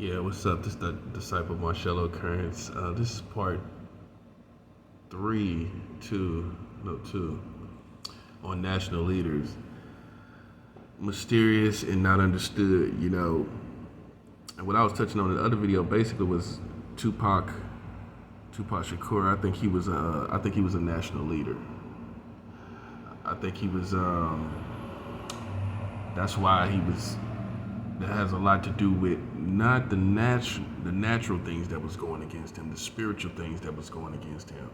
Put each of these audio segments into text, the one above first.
Yeah, what's up? This is the Disciple Marcello Currents. This is part three, two, on national leaders. Mysterious and not understood, And what I was touching on in the other video basically was Tupac, Tupac Shakur. I think he was a national leader. I think he was, that's why he was, that has a lot to do with not the natural things that was going against him, the spiritual things that was going against him.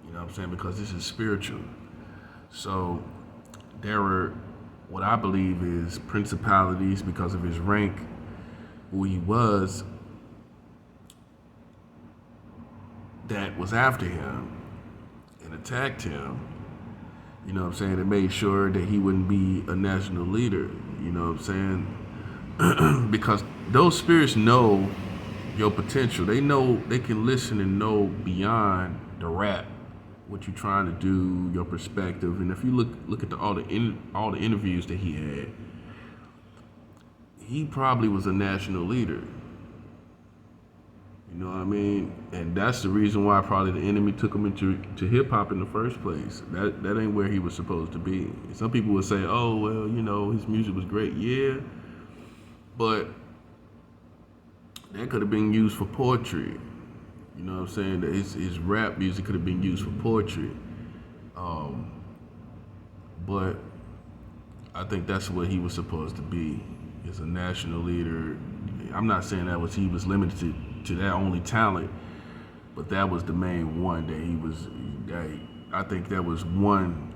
You know what I'm saying? Because this is spiritual. So there were what I believe is principalities because of his rank, who he was, that was after him and attacked him. You know what I'm saying? It made sure that he wouldn't be a national leader. You know what I'm saying? Because those spirits know your potential. They know, they can listen and know beyond the rap, what you're trying to do, your perspective. And if you look at all the interviews that he had, he probably was a national leader. You know what I mean? And that's the reason why probably the enemy took him into hip hop in the first place. That ain't where he was supposed to be. Some people would say, oh, well, his music was great. Yeah, but that could have been used for poetry. You know what I'm saying? That his rap music could have been used for poetry. But I think that's what he was supposed to be, as a national leader. I'm not saying he was limited to that only talent, but that was the main one that he was. I think that was one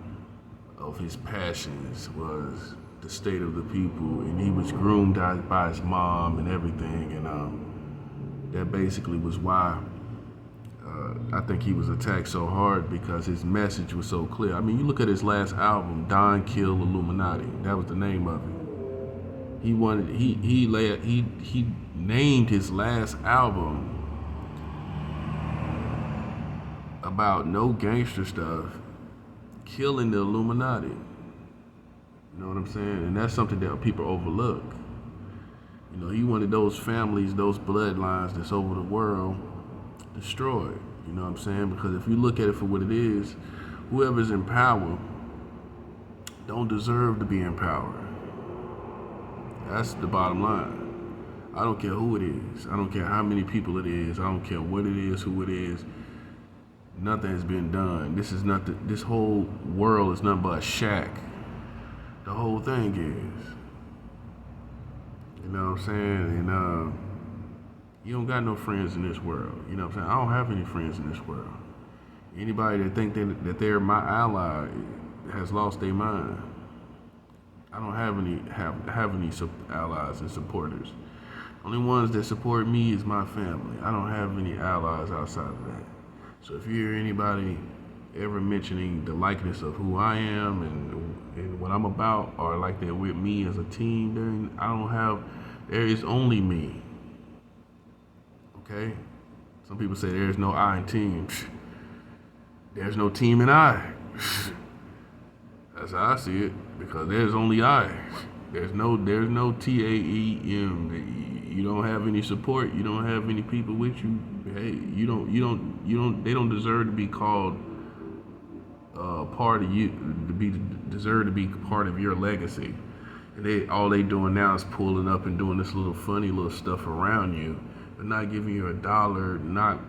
of his passions, was the state of the people, and he was groomed by his mom and everything, and that basically was why I think he was attacked so hard, because his message was so clear. I mean, you look at his last album, Don Kill Illuminati. That was the name of it. He named his last album about no gangster stuff, killing the Illuminati. You know what I'm saying? And that's something that people overlook. He wanted those families, those bloodlines that's over the world destroyed. You know what I'm saying? Because if you look at it for what it is, whoever's in power don't deserve to be in power. That's the bottom line. I don't care who it is. I don't care how many people it is. I don't care what it is, who it is. Nothing has been done. This whole world is nothing but a shack. The whole thing is. You know what I'm saying? And you don't got no friends in this world. You know what I'm saying? I don't have any friends in this world. Anybody that think that they're my ally has lost their mind. I don't have any allies and supporters. Only ones that support me is my family. I don't have any allies outside of that. So if you hear anybody ever mentioning the likeness of who I am and what I'm about, or like they're with me as a team, then there is only me. Okay? Some people say there's no I in team. There's no team in I. That's how I see it, because there's only I. There's no TAEM. You don't have any support. You don't have any people with you. Hey, they don't deserve to be called part of you, deserve to be part of your legacy. And all they doing now is pulling up and doing this little funny little stuff around you, but not giving you a dollar, not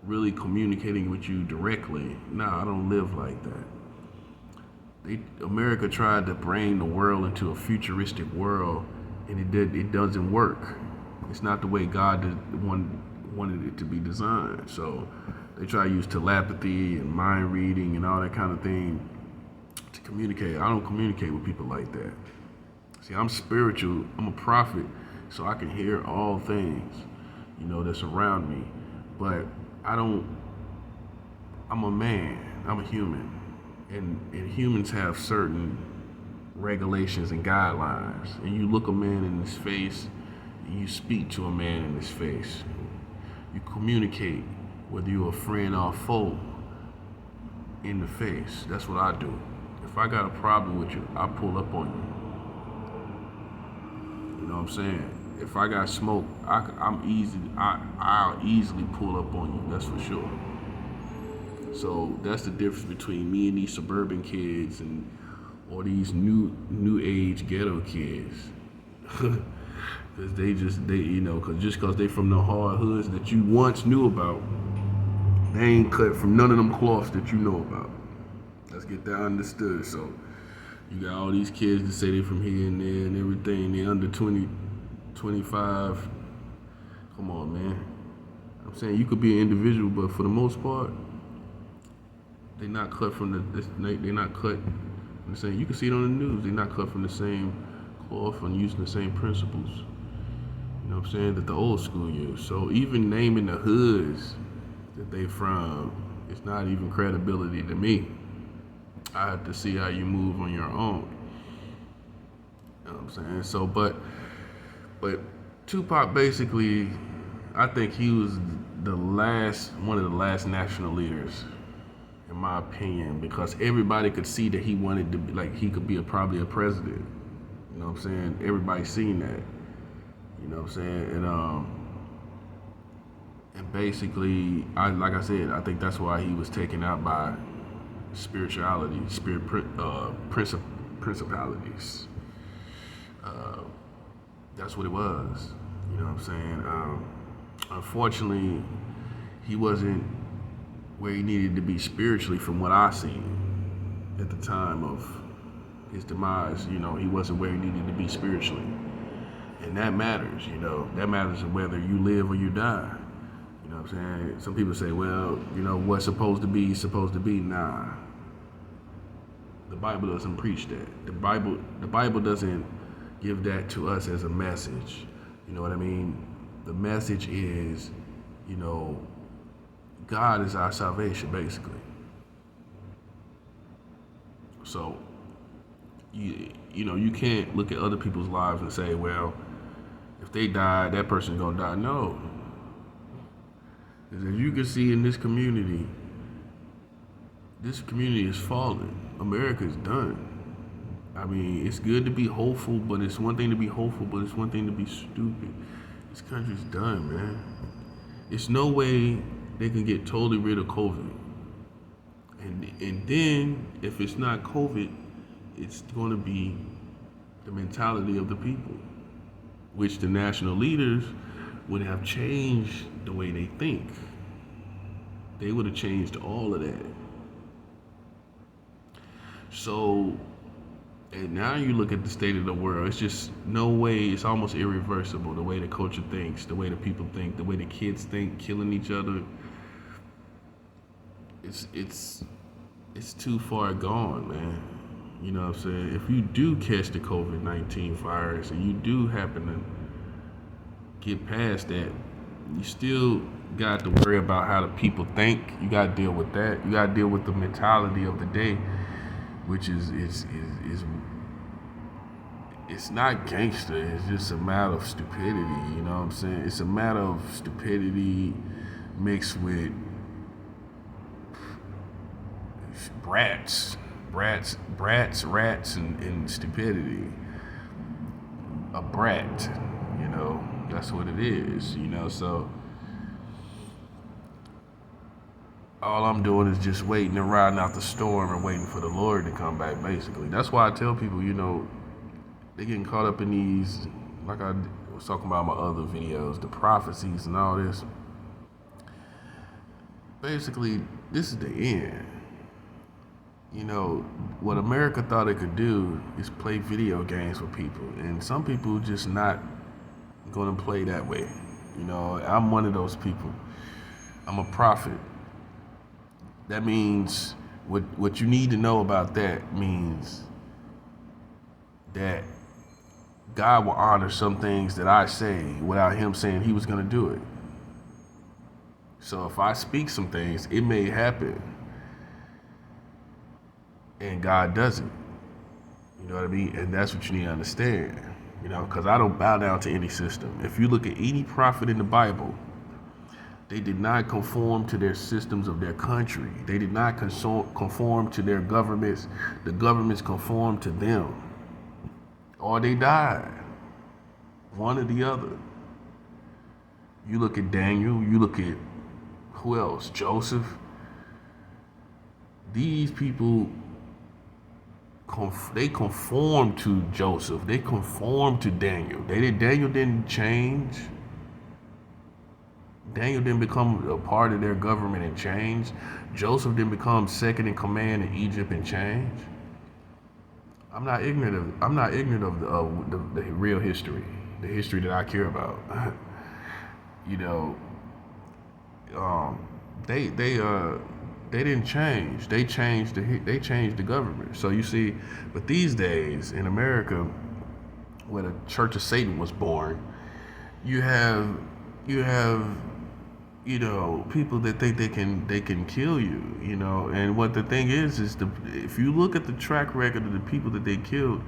really communicating with you directly. Nah, I don't live like that. America tried to bring the world into a futuristic world, and it doesn't work. It's not the way God wanted it to be designed. So they try to use telepathy and mind reading and all that kind of thing to communicate. I don't communicate with people like that. See, I'm spiritual. I'm a prophet, so I can hear all things, that's around me. But I'm a man. I'm a human. And humans have certain regulations and guidelines. And you look a man in his face, and you speak to a man in his face. You communicate, whether you're a friend or a foe, in the face. That's what I do. If I got a problem with you, I pull up on you. You know what I'm saying? if I got smoke, I'll easily pull up on you. That's for sure. So that's the difference between me and these suburban kids and or these new age ghetto kids. Cause cause they from the hard hoods that you once knew about, they ain't cut from none of them cloths that you know about. Let's get that understood. So you got all these kids that say they from here and there and everything. They under 20, 25. Come on, man. I'm saying you could be an individual, but for the most part, they not cut from they not cut from the same. You can see it on the news. They not cut from the same cloth and using the same principles. You know what I'm saying? That the old school used. So even naming the hoods that they from, it's not even credibility to me. I have to see how you move on your own. You know what I'm saying? So, but Tupac basically, I think he was one of the last national leaders, in my opinion, because everybody could see that he wanted to be, like, he could be probably a president. You know what I'm saying? Everybody's seen that. You know what I'm saying? And basically, like I said, I think that's why he was taken out by spirituality, principalities. That's what it was. You know what I'm saying? Unfortunately, he wasn't where he needed to be spiritually from what I seen at the time of his demise. You know, he wasn't where he needed to be spiritually. And that matters, you know. That matters whether you live or you die. You know what I'm saying? Some people say, well, you know, what's supposed to be is supposed to be. Nah. The Bible doesn't preach that. The Bible doesn't give that to us as a message. You know what I mean? The message is, you know, God is our salvation, basically. So, you know, you can't look at other people's lives and say, well, if they die, that person's gonna die. No. As you can see in this community is falling. America is done. I mean, it's good to be hopeful, but it's one thing to be hopeful, but it's one thing to be stupid. This country's done, man. It's no way they can get totally rid of COVID. And then, if it's not COVID, it's going to be the mentality of the people, which the national leaders would have changed the way they think. They would have changed all of that. So, and now you look at the state of the world, it's just no way, it's almost irreversible, the way the culture thinks, the way the people think, the way the kids think, killing each other. It's too far gone, man. You know what I'm saying? If you do catch the COVID-19 virus and you do happen to get past that, you still got to worry about how the people think. You got to deal with that. You got to deal with the mentality of the day, which is it's not gangster. It's just a matter of stupidity. You know what I'm saying? It's a matter of stupidity mixed with rats, and stupidity. A brat, you know, that's what it is, you know. So all I'm doing is just waiting and riding out the storm and waiting for the Lord to come back, basically. That's why I tell people, you know, they getting caught up in these, like I was talking about in my other videos, the prophecies and all this. Basically, this is the end. You know, what America thought it could do is play video games with people. And some people just not going to play that way. You know, I'm one of those people. I'm a prophet. That means, what you need to know about that means that God will honor some things that I say without him saying he was going to do it. So if I speak some things, it may happen. And God doesn't. You know what I mean? And that's what you need to understand. You know, because I don't bow down to any system. If you look at any prophet in the Bible, they did not conform to their systems of their country. They did not conform to their governments. The governments conformed to them. Or they died. one or the other. You look at Daniel, you look at who else? Joseph. These people, they conform to Joseph. They conform to Daniel. Daniel didn't change. Daniel didn't become a part of their government and change. Joseph didn't become second in command in Egypt and change. I'm not ignorant of the real history, the history that I care about. You know, they didn't change. They changed the government. So you see, but these days in America, when the Church of Satan was born, you have people that think they can kill you, and what the thing is if you look at the track record of the people that they killed,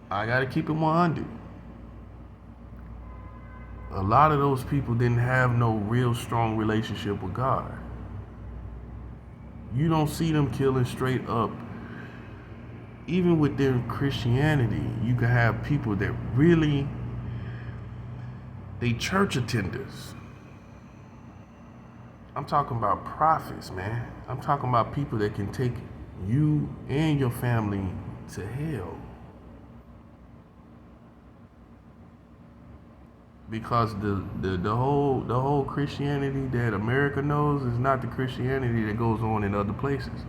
I gotta keep it 100. A lot of those people didn't have no real strong relationship with God. You don't see them killing straight up. Even within Christianity, you can have people that really, they church attenders. I'm talking about prophets, man. I'm talking about people that can take you and your family to hell. Because the whole Christianity that America knows is not the Christianity that goes on in other places.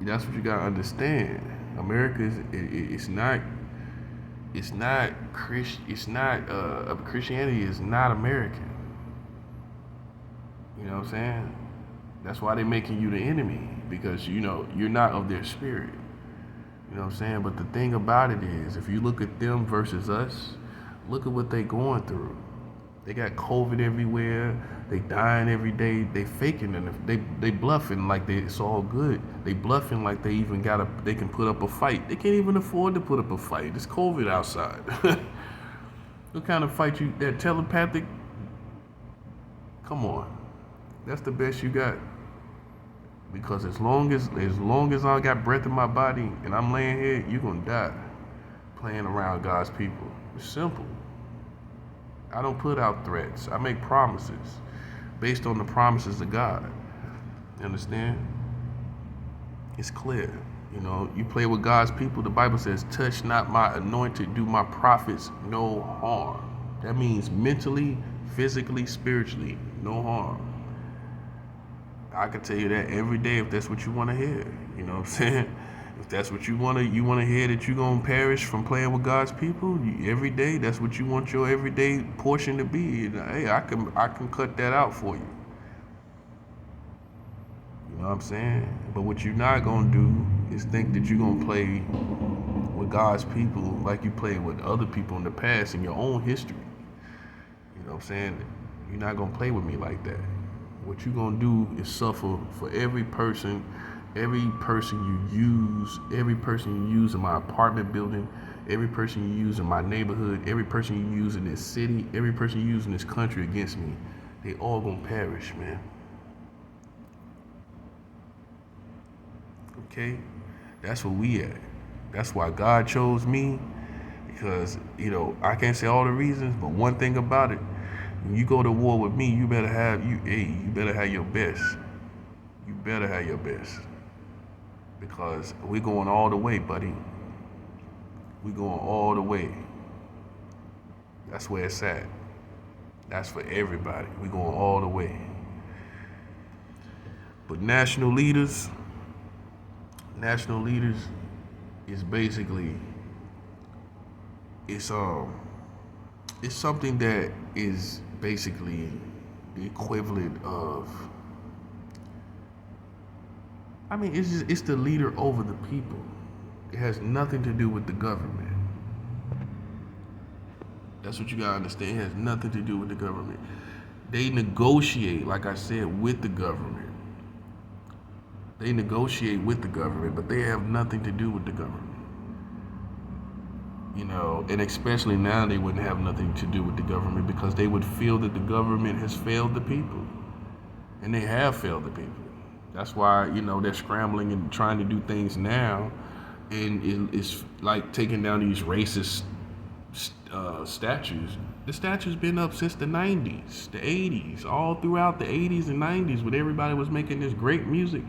That's what you gotta understand. America Christianity is not American. You know what I'm saying? That's why they're making you the enemy, because you're not of their spirit. You know what I'm saying? But the thing about it is, if you look at them versus us, look at what they going through. They got COVID everywhere. They dying every day. They faking and they bluffing like it's all good. They bluffing like they can put up a fight. They can't even afford to put up a fight. It's COVID outside. What kind of fight that telepathic? Come on. That's the best you got. Because as long as I got breath in my body and I'm laying here, you're gonna die playing around God's people. It's simple. I don't put out threats. I make promises based on the promises of God. You understand? It's clear. You play with God's people, the Bible says, touch not my anointed, do my prophets no harm. That means mentally, physically, spiritually, no harm. I can tell you that every day if that's what you want to hear. You know what I'm saying? If that's what you want to hear, that you're going to perish from playing with God's people, every day, that's what you want your everyday portion to be. Hey, I can cut that out for you. You know what I'm saying? But what you're not going to do is think that you're going to play with God's people like you played with other people in the past in your own history. You know what I'm saying? You're not going to play with me like that. What you're going to do is suffer for every person you use in my apartment building, every person you use in my neighborhood, every person you use in this city, every person you use in this country against me. They all going to perish, man. Okay? That's where we at. That's why God chose me, because, I can't say all the reasons, but one thing about it, when you go to war with me, you better have your best. You better have your best. Because we're going all the way, buddy. We're going all the way. That's where it's at. That's for everybody. We're going all the way. But national leaders is basically, it's something that is basically the equivalent of, it's the leader over the people. It has nothing to do with the government. That's what you gotta understand. It has nothing to do with the government. They negotiate, like I said, with the government. They negotiate with the government, but they have nothing to do with the government. And especially now they wouldn't have nothing to do with the government, because they would feel that the government has failed the people. And they have failed the people. That's why, they're scrambling and trying to do things now and it's like taking down these racist statues. The statue's been up since the 90s, the 80s, all throughout the 80s and 90s when everybody was making this great music.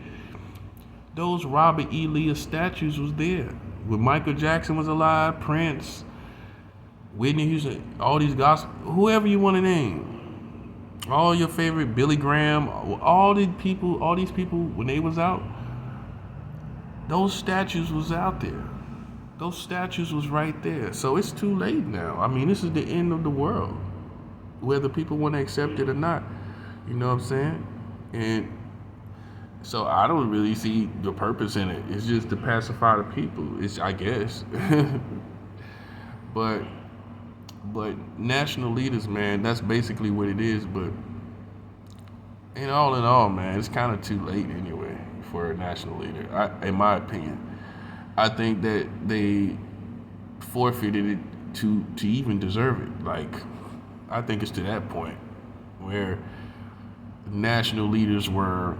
Those Robert E. Lee statues was there. When Michael Jackson was alive, Prince, Whitney Houston, all these gospel, whoever you want to name, all your favorite, Billy Graham, all these people, when they was out, those statues was out there. Those statues was right there. So it's too late now. I mean, this is the end of the world, whether people want to accept it or not. You know what I'm saying? And so I don't really see the purpose in it. It's just to pacify the people. It's, I guess. but national leaders, man, that's basically what it is. But in all, man, it's kind of too late anyway for a national leader, in my opinion. I think that they forfeited it to even deserve it. Like, I think it's to that point where national leaders were,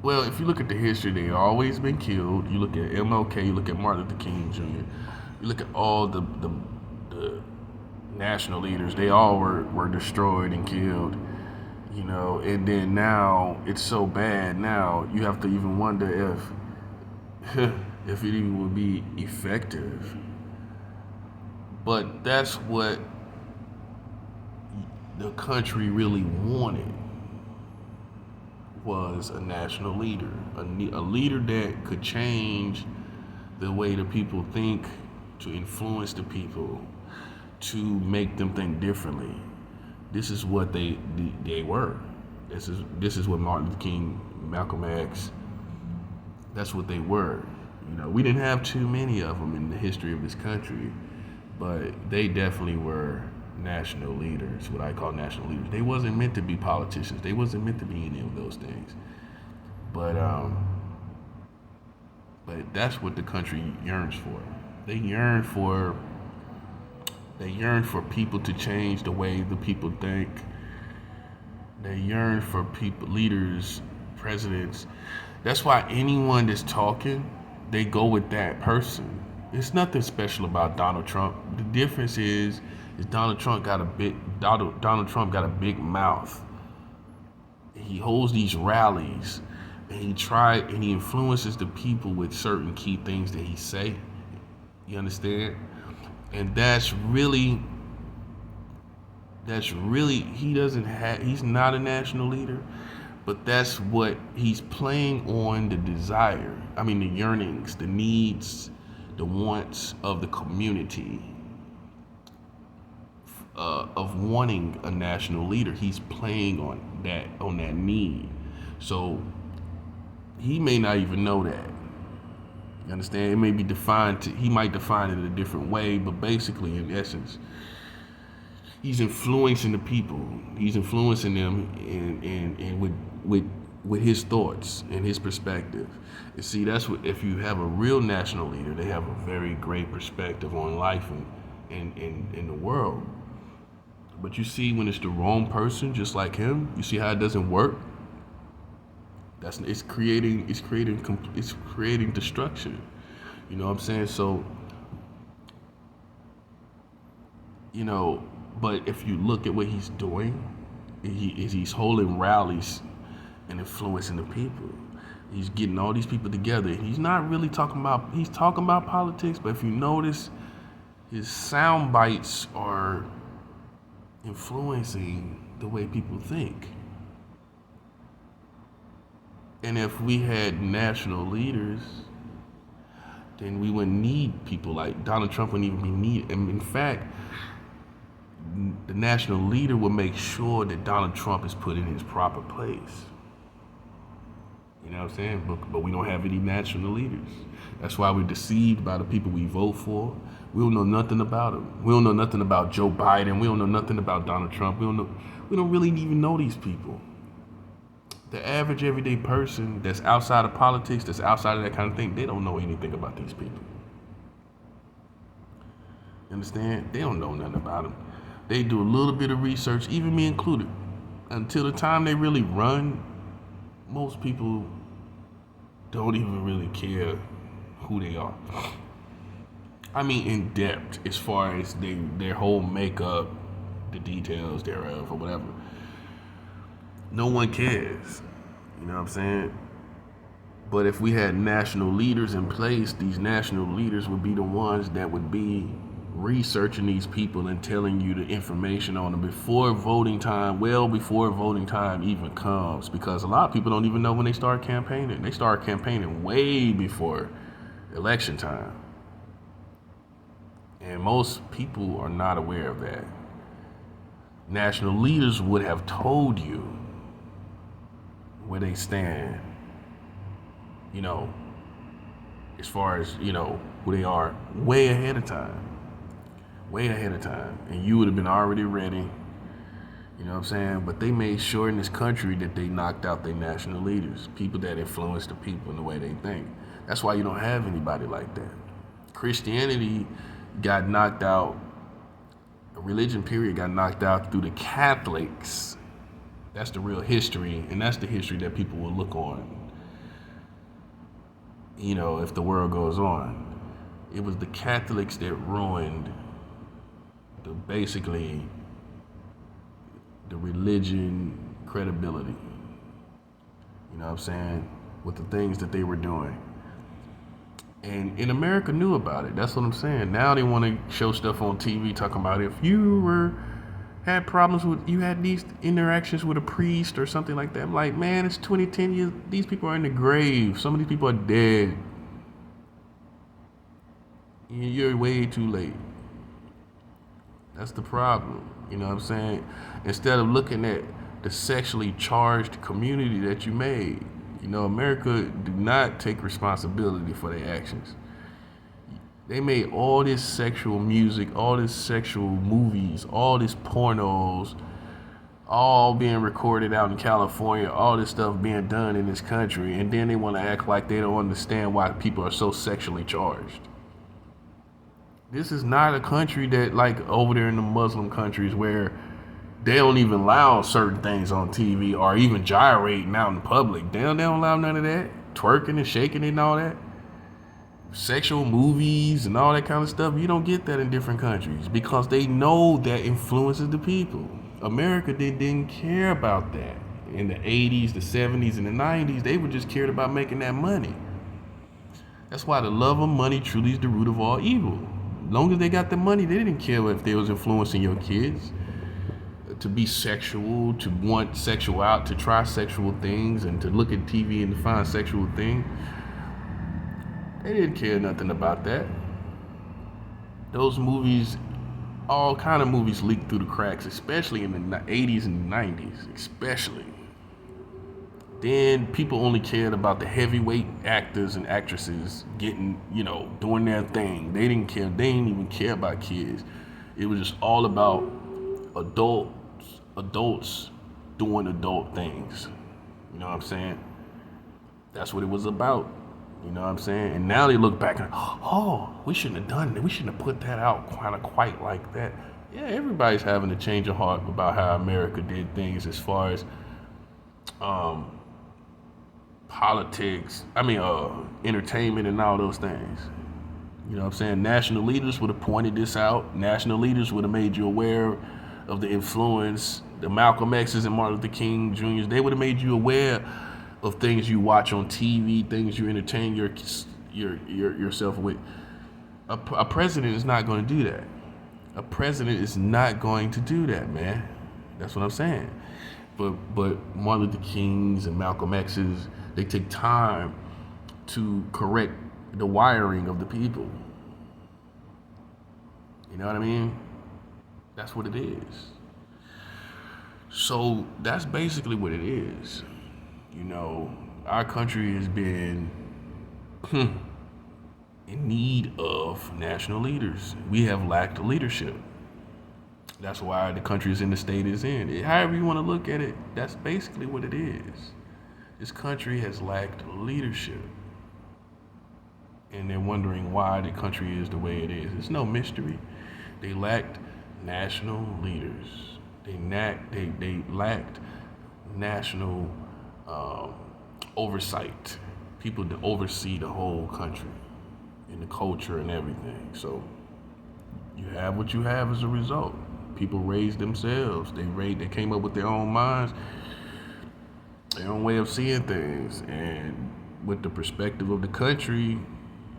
well, if you look at the history, they've always been killed. You look at MLK, you look at Martin Luther King Jr., you look at all the national leaders, they all were destroyed and killed, you know, and then now it's so bad now, you have to even wonder if it even would be effective. But that's what the country really wanted, was a national leader, a leader that could change the way the people think, to influence the people, to make them think differently. This is what they were. This is what Martin Luther King, Malcolm X, that's what they were. You know, we didn't have too many of them in the history of this country, but they definitely were national leaders, what I call national leaders. They wasn't meant to be politicians. They wasn't meant to be any of those things. But that's what the country yearns for. They yearn for people to change the way the people think. They yearn for people, leaders, presidents. That's why anyone that's talking, they go with that person. There's nothing special about Donald Trump. The difference is Donald Trump got a big mouth. He holds these rallies, and he influences the people with certain key things that he say. You understand? And that's really he's not a national leader, but that's what he's playing on, the yearnings, the needs, the wants of the community, of wanting a national leader. He's playing on that need. So he may not even know that. You understand? It may be he might define it in a different way, but basically, in essence, he's influencing the people. He's influencing them and with his thoughts and his perspective. And see, that's what, if you have a real national leader, they have a very great perspective on life and in the world. But you see, when it's the wrong person, just like him, you see how it doesn't work. It's creating destruction. You know what I'm saying? So, you know, but if you look at what he's doing, he's holding rallies and influencing the people. He's getting all these people together. He's not really talking about politics, but if you notice, his sound bites are influencing the way people think. And if we had national leaders, then we wouldn't need people like Donald Trump. Wouldn't even be needed. And in fact, the national leader will make sure that Donald Trump is put in his proper place. You know what I'm saying? But we don't have any national leaders. That's why we're deceived by the people we vote for. We don't know nothing about them. We don't know nothing about Joe Biden. We don't know nothing about Donald Trump. We don't really even know these people. The average everyday person that's outside of politics, that's outside of that kind of thing, they don't know anything about these people. You understand? They don't know nothing about them. They do a little bit of research, even me included. Until the time they really run, most people don't even really care who they are. I mean, in depth, as far as their whole makeup, the details thereof, or whatever. No one cares. You know what I'm saying? But if we had national leaders in place, these national leaders would be the ones that would be researching these people and telling you the information on them before voting time, well before voting time even comes. Because a lot of people don't even know when they start campaigning. They start campaigning way before election time. And most people are not aware of that. National leaders would have told you where they stand, you know, as far as, you know, who they are way ahead of time. Way ahead of time. And you would have been already ready. You know what I'm saying? But they made sure in this country that they knocked out their national leaders, people that influence the people in the way they think. That's why you don't have anybody like that. Christianity got knocked out, religion period got knocked out through the Catholics. That's the real history, and that's the history that people will look on, you know, if the world goes on. It was the Catholics that ruined basically the religion credibility, you know what I'm saying, with the things that they were doing. And in America knew about it. That's what I'm saying. Now they want to show stuff on TV talking about if you had problems with, you had these interactions with a priest or something like that. I'm like, man, it's 2010 years. These people are in the grave. Some of these people are dead. You're way too late. That's the problem. You know what I'm saying? Instead of looking at the sexually charged community that you made, you know, America do not take responsibility for their actions. They made all this sexual music, all this sexual movies, all this pornos, all being recorded out in California, all this stuff being done in this country, and then they want to act like they don't understand why people are so sexually charged. This is not a country that, like over there in the Muslim countries where they don't even allow certain things on TV or even gyrating out in public. They don't allow none of that. Twerking and shaking and all that. Sexual movies and all that kind of stuff. You don't get that in different countries because they know that influences the people. America didn't care about that. In the 80s, the 70s, and the 90s, they were just cared about making that money. That's why the love of money truly is the root of all evil. As long as they got the money, they didn't care if they was influencing your kids to be sexual, to want sexual out, to try sexual things, and to look at TV and to find sexual things. They didn't care nothing about that. Those movies, all kind of movies leaked through the cracks, especially in the 80s and 90s, especially. Then people only cared about the heavyweight actors and actresses getting, you know, doing their thing. They didn't care. They didn't even care about kids. It was just all about adults doing adult things. You know what I'm saying? That's what it was about. You know what I'm saying? And now they look back and, oh, we shouldn't have done that. We shouldn't have put that out quite like that. Yeah, everybody's having a change of heart about how America did things as far as politics, entertainment and all those things. You know what I'm saying? National leaders would have pointed this out. National leaders would have made you aware of the influence, the Malcolm X's and Martin Luther King Jr.'s. They would have made you aware of things you watch on TV, things you entertain yourself with. A president is not going to do that. A president is not going to do that, man. That's what I'm saying. But Martin Luther King's and Malcolm X's, they take time to correct the wiring of the people. You know what I mean? That's what it is. So that's basically what it is. You know, our country has been in need of national leaders. We have lacked leadership. That's why the country is in the state it's in. However you want to look at it, that's basically what it is. This country has lacked leadership. And they're wondering why the country is the way it is. It's no mystery. They lacked national leaders. They lacked national oversight. People to oversee the whole country. and the culture and everything. So you have what you have as a result. People raised themselves. They came up with their own minds, their own way of seeing things, and with the perspective of the country,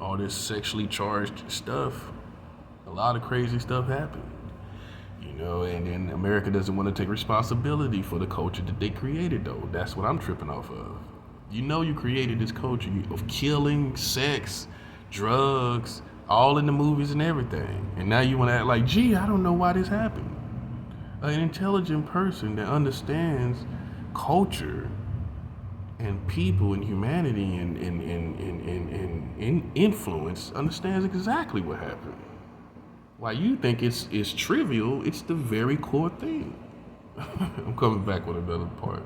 all this sexually charged stuff, a lot of crazy stuff happened. And then America doesn't want to take responsibility for the culture that they created, though. That's what I'm tripping off of. You created this culture of killing, sex, drugs, all in the movies and everything. And now you want to act like, gee, I don't know why this happened. An intelligent person that understands culture and people and humanity and influence understands exactly what happened. Why you think it's trivial, it's the very core thing. I'm coming back with another part.